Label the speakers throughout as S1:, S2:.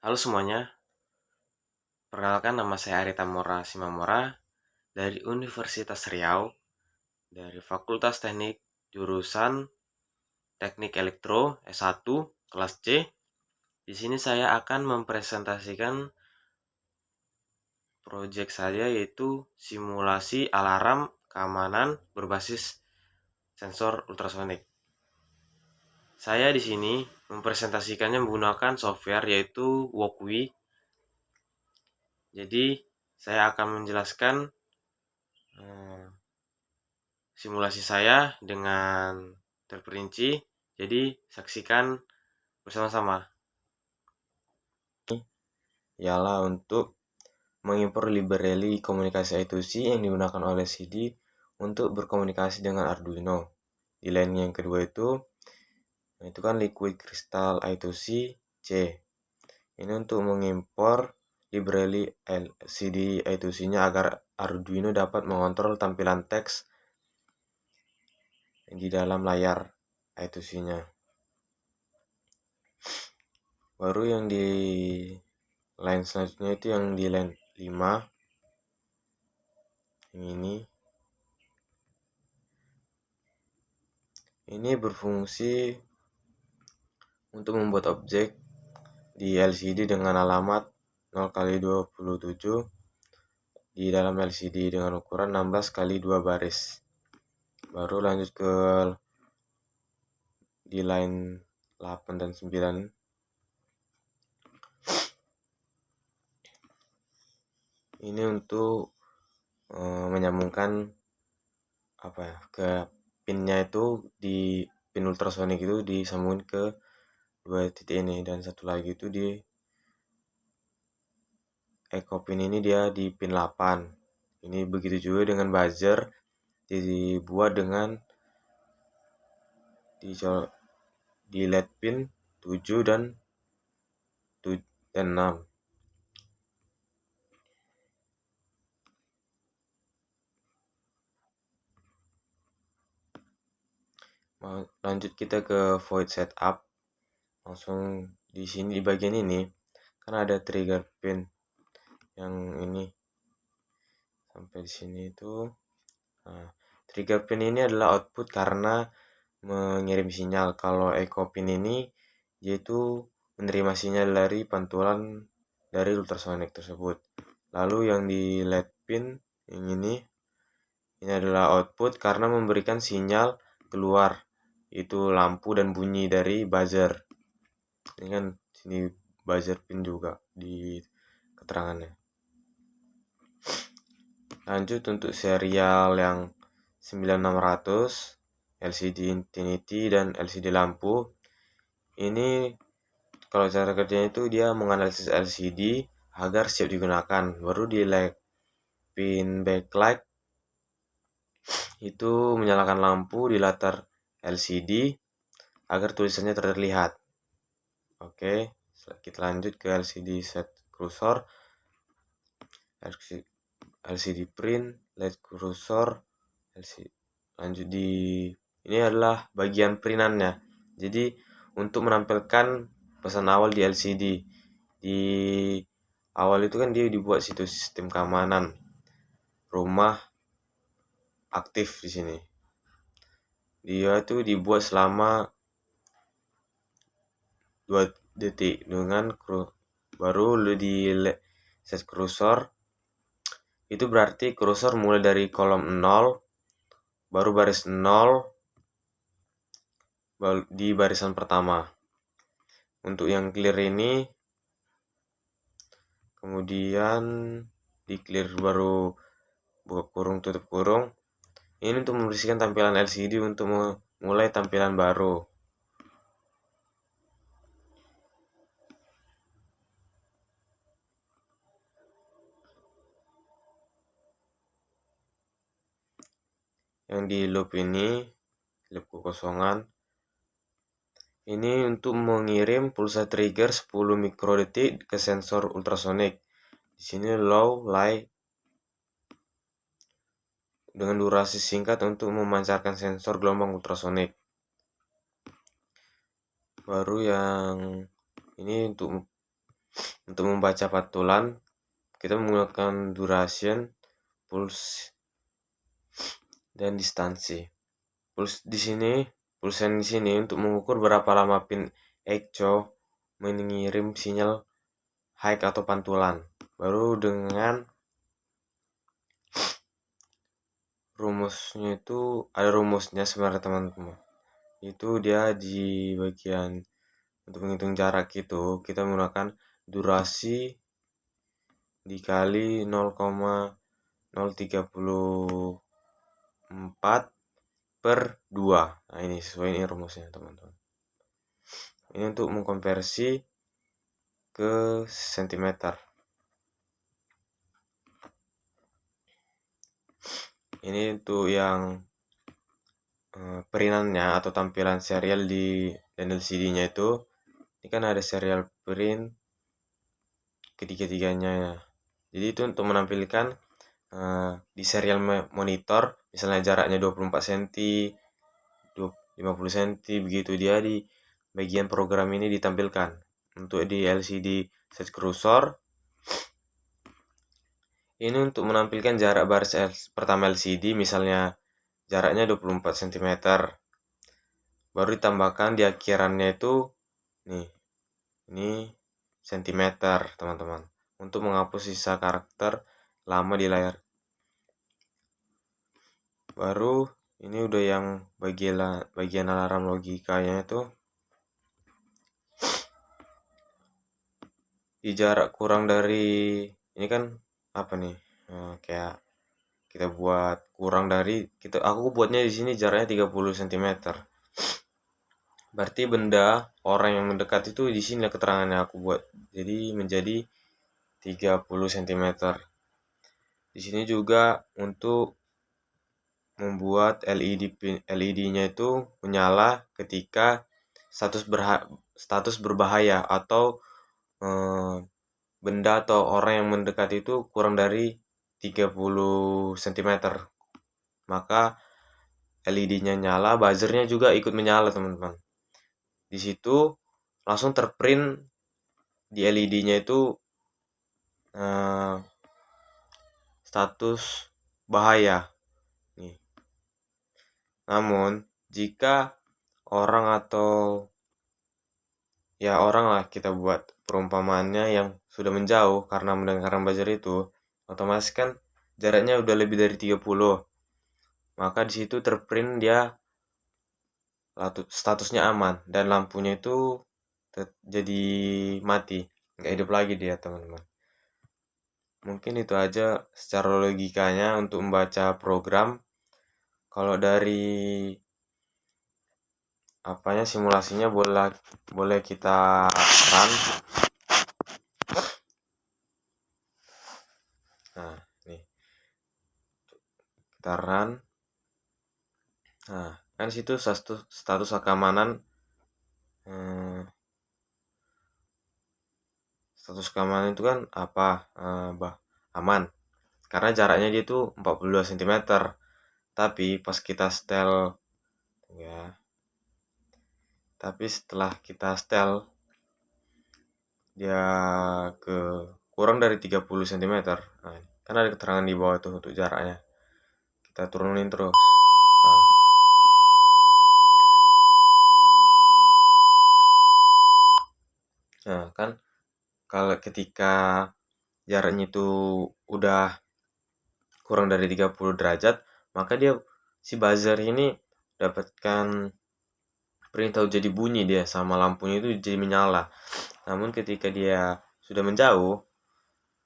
S1: Halo semuanya, perkenalkan nama saya Arita Mora Simamora dari Universitas Riau, dari Fakultas Teknik jurusan Teknik Elektro S1 kelas C. Di sini saya akan mempresentasikan proyek saya yaitu simulasi alarm keamanan berbasis sensor ultrasonik. Saya di sini mempresentasikannya menggunakan software yaitu Wokwi. Jadi saya akan menjelaskan simulasi saya dengan terperinci. Jadi saksikan bersama-sama. Ialah untuk mengimpor library komunikasi I2C yang digunakan oleh CD untuk berkomunikasi dengan Arduino. Di line yang kedua itu kan Liquid Crystal I2C C. Ini untuk mengimpor library LCD I2C-nya agar Arduino dapat mengontrol tampilan teks di dalam layar I2C-nya. Baru yang di line selanjutnya itu yang di line 5, yang ini berfungsi untuk membuat objek di LCD dengan alamat 0x27 di dalam LCD dengan ukuran 16x2 baris. Baru lanjut ke di line 8 dan 9. Ini untuk menyambungkan ke pinnya itu di pin ultrasonik itu disambungin ke dua titik ini, dan satu lagi itu di echo pin ini dia di pin 8. Ini begitu juga dengan buzzer dibuat dengan di LED pin 7 dan 6. Lanjut kita ke void setup. Langsung di sini di bagian ini kan ada trigger pin yang ini sampai di sini itu. Nah, trigger pin ini adalah output karena mengirim sinyal. Kalau echo pin ini yaitu menerima sinyal dari pantulan dari ultrasonik tersebut. Lalu yang di LED pin yang ini adalah output karena memberikan sinyal keluar, itu lampu dan bunyi dari buzzer. Ini kan sini buzzer pin juga di keterangannya. Lanjut untuk serial yang 9600 LCD Infinity dan LCD lampu. Ini kalau cara kerjanya itu dia menganalisis LCD agar siap digunakan. Baru di pin backlight itu menyalakan lampu di latar LCD agar tulisannya terlihat. Oke, kita lanjut ke LCD set cursor, LCD print, LED cursor, LCD. Lanjut di ini adalah bagian printannya. Jadi untuk menampilkan pesan awal di LCD, di awal itu kan dia dibuat situs sistem keamanan rumah aktif di sini. Dia itu dibuat selama 2 detik dengan baru di set cursor. Itu berarti cursor mulai dari kolom 0, baru baris 0 di barisan pertama. Untuk yang clear ini kemudian di clear baru buka kurung tutup kurung. Ini untuk membersihkan tampilan LCD untuk memulai tampilan baru. Yang di loop ini, loop kekosongan, ini untuk mengirim pulsa trigger 10 mikrodetik ke sensor ultrasonik. Di sini low, light, dengan durasi singkat untuk memancarkan sensor gelombang ultrasonik. Baru yang ini untuk untuk membaca pantulan kita menggunakan duration, pulse, dan distansi. Pulse di sini untuk mengukur berapa lama pin echo mengirim sinyal high atau pantulan. Baru dengan rumusnya itu ada rumusnya sebenarnya teman-teman. Itu dia di bagian untuk menghitung jarak itu kita menggunakan durasi dikali 0,034 per 2. Nah ini sesuai ini rumusnya teman-teman. Ini untuk mengkonversi ke sentimeter. Ini untuk yang perinannya atau tampilan serial di LCD-nya itu. Ini kan ada serial print ketiga-tiganya ya. Jadi itu untuk menampilkan di serial monitor, misalnya jaraknya 24 cm, 50 cm, begitu dia di bagian program ini ditampilkan. Untuk di LCD set cursor, ini untuk menampilkan jarak baris pertama LCD, misalnya jaraknya 24 cm. Baru ditambahkan di akhirannya itu nih, ini sentimeter teman-teman, untuk menghapus sisa karakter lama di layar. Baru ini udah yang bagian alarm logikanya itu di jarak kurang dari ini kan apa nih, kayak kita buat kurang dari aku buatnya di sini jaraknya 30 cm. Berarti benda orang yang mendekat itu di sini keterangannya aku buat. Jadi menjadi 30 cm. Di sini juga untuk membuat LED-nya itu menyala ketika status berbahaya atau benda atau orang yang mendekat itu kurang dari 30 cm. Maka LED-nya nyala, buzzernya juga ikut menyala, teman-teman. Di situ langsung terprint di LED-nya itu status bahaya. Nih. Namun, jika orang atau ya orang lah kita buat perumpamaannya yang sudah menjauh karena mendengarkan buzzer itu, otomatis kan jaraknya udah lebih dari 30. Maka di situ terprint dia statusnya aman dan lampunya itu jadi mati, nggak hidup lagi dia teman-teman. Mungkin itu aja secara logikanya untuk membaca program. Kalau dari apanya simulasinya boleh kita run. Nah nih kita run. Nah kan situ status keamanan, status keamanan itu kan apa, aman karena jaraknya dia tuh 42 cm. Tapi pas kita setel ya, tapi setelah kita setel dia ke kurang dari 30 cm. Nah, kan ada keterangan di bawah itu untuk jaraknya. Kita turunin terus. Nah, kan kalau ketika jaraknya itu udah kurang dari 30 derajat, maka dia si buzzer ini dapatkan perintah jadi bunyi dia sama lampunya itu jadi menyala. Namun ketika dia sudah menjauh,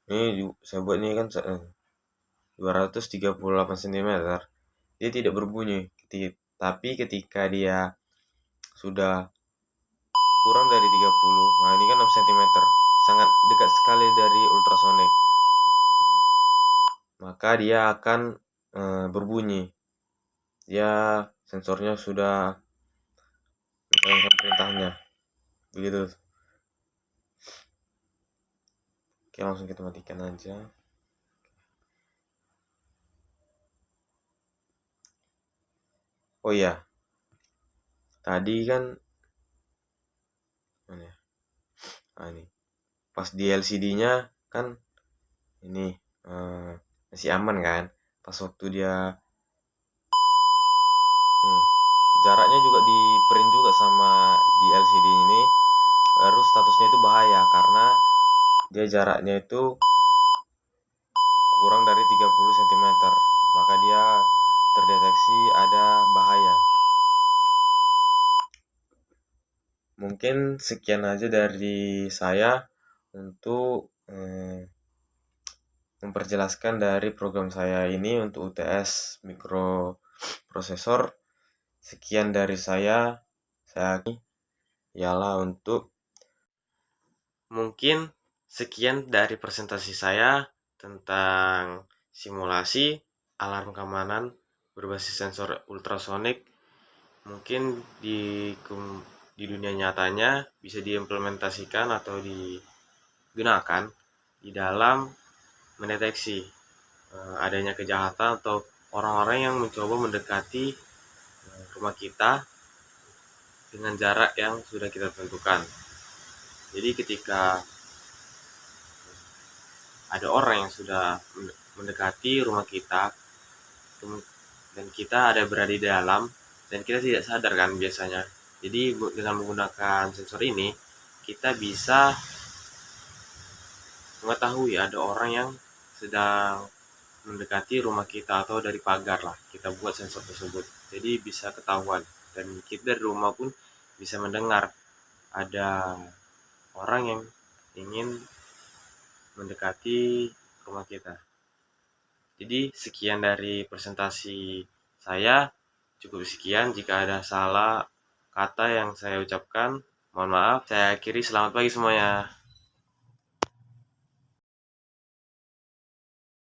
S1: ini saya buat ini kan 238 cm, dia tidak berbunyi. Tapi ketika dia sudah kurang dari 30, nah ini kan 6 cm, sangat dekat sekali dari ultrasonic, maka dia akan berbunyi. Dia sensornya sudah menjalankan perintahnya. Begitu. Oke, langsung kita matikan aja. Oh iya, tadi kan mana ya? Ini pas di LCD-nya kan ini masih aman kan. Pas waktu dia jaraknya juga di print juga sama di LCD ini, baru statusnya itu bahaya karena dia jaraknya itu kurang dari 30 cm, maka dia terdeteksi ada bahaya. Mungkin sekian aja dari saya untuk memperjelaskan dari program saya ini untuk UTS mikroprosesor. Sekian dari saya ialah untuk mungkin sekian dari presentasi saya tentang simulasi alarm keamanan berbasis sensor ultrasonik. Mungkin di dunia nyatanya bisa diimplementasikan atau digunakan di dalam mendeteksi adanya kejahatan atau orang-orang yang mencoba mendekati rumah kita dengan jarak yang sudah kita tentukan. Jadi ketika ada orang yang sudah mendekati rumah kita dan kita ada berada di dalam dan kita tidak sadar kan biasanya. Jadi dengan menggunakan sensor ini kita bisa mengetahui ada orang yang sedang mendekati rumah kita atau dari pagar lah kita buat sensor tersebut. Jadi bisa ketahuan dan kita dari rumah pun bisa mendengar ada orang yang ingin mendekati rumah kita. Jadi sekian dari presentasi saya, cukup sekian. Jika ada salah kata yang saya ucapkan, mohon maaf. Saya akhiri, selamat pagi semuanya.